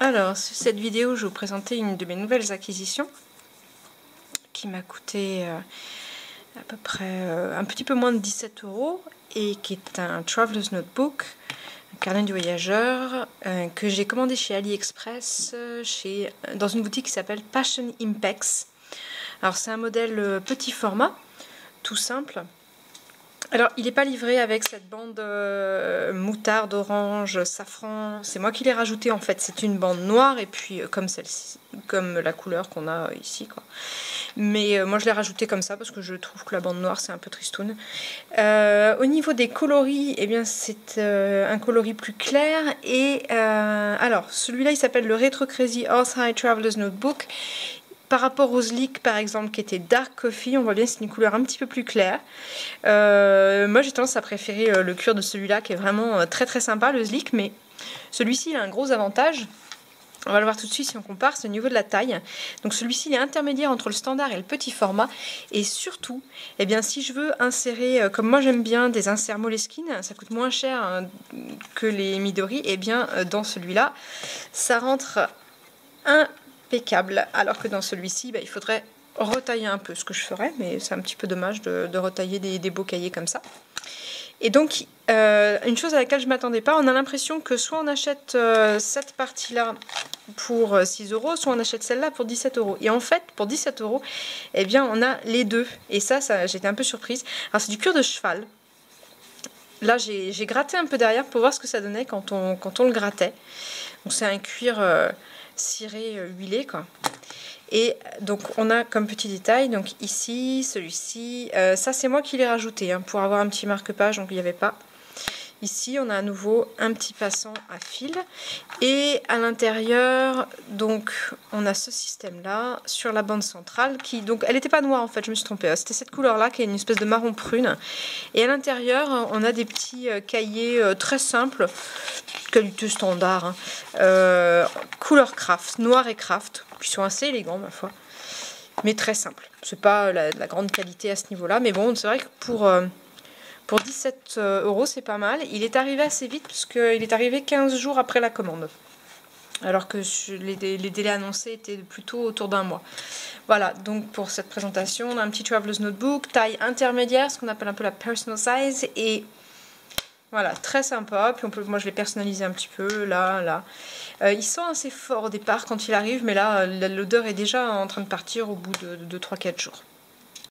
Alors, sur cette vidéo, je vais vous présenter une de mes nouvelles acquisitions qui m'a coûté à peu près un petit peu moins de 17 € et qui est un Traveler's Notebook, un carnet du voyageur que j'ai commandé chez AliExpress dans une boutique qui s'appelle Passion Impex. Alors, c'est un modèle petit format, tout simple. Alors, il n'est pas livré avec cette bande moutarde, orange, safran. C'est moi qui l'ai rajouté en fait. C'est une bande noire et puis comme celle-ci, comme la couleur qu'on a ici, quoi. Mais moi, je l'ai rajouté comme ça parce que je trouve que la bande noire c'est un peu tristoun. Au niveau des coloris, eh bien c'est un coloris plus clair. Et alors, celui-là, il s'appelle le Retro Crazy Horse High Traveler's Notebook. Par rapport au Sleek par exemple qui était Dark Coffee, on voit bien que c'est une couleur un petit peu plus claire. Moi j'ai tendance à préférer le cuir de celui-là qui est vraiment très très sympa, le Sleek, mais celui-ci il a un gros avantage. On va le voir tout de suite si on compare, c'est au niveau de la taille. Donc celui-ci il est intermédiaire entre le standard et le petit format. Et surtout, eh bien, si je veux insérer, comme moi j'aime bien, des inserts Moleskine, ça coûte moins cher que les Midori, et eh bien dans celui-là, ça rentre impeccable, alors que dans celui-ci, il faudrait retailler un peu, ce que je ferais, mais c'est un petit peu dommage de retailler des beaux cahiers comme ça. Et donc, une chose à laquelle je ne m'attendais pas, on a l'impression que soit on achète cette partie-là pour 6 €, soit on achète celle-là pour 17 €. Et en fait, pour 17 €, eh bien, on a les deux. Et ça j'étais un peu surprise. Alors, c'est du cuir de cheval. Là, j'ai gratté un peu derrière pour voir ce que ça donnait quand on le grattait. Donc, c'est un cuir ciré huilé, quoi. Et donc on a comme petit détail, donc ici, celui-ci, ça c'est moi qui l'ai rajouté pour avoir un petit marque-page, donc il n'y avait pas. Ici on a à nouveau un petit passant à fil et à l'intérieur donc on a ce système là sur la bande centrale qui donc elle n'était pas noire en fait, je me suis trompée, c'était cette couleur là qui est une espèce de marron prune et à l'intérieur on a des petits cahiers très simples, qualité standard, couleur craft, noir et craft, qui sont assez élégants ma foi, mais très simple. C'est pas la grande qualité à ce niveau-là, mais bon, c'est vrai que pour 17 € c'est pas mal. Il est arrivé assez vite puisqu'il est arrivé 15 jours après la commande, alors que les délais annoncés étaient plutôt autour d'un mois. Voilà, donc pour cette présentation, on a un petit Traveler's Notebook, taille intermédiaire, ce qu'on appelle un peu la personal size, et voilà, très sympa. Puis moi je l'ai personnalisé un petit peu, là. Il sent assez fort au départ quand il arrive, mais là l'odeur est déjà en train de partir au bout de 3-4 jours.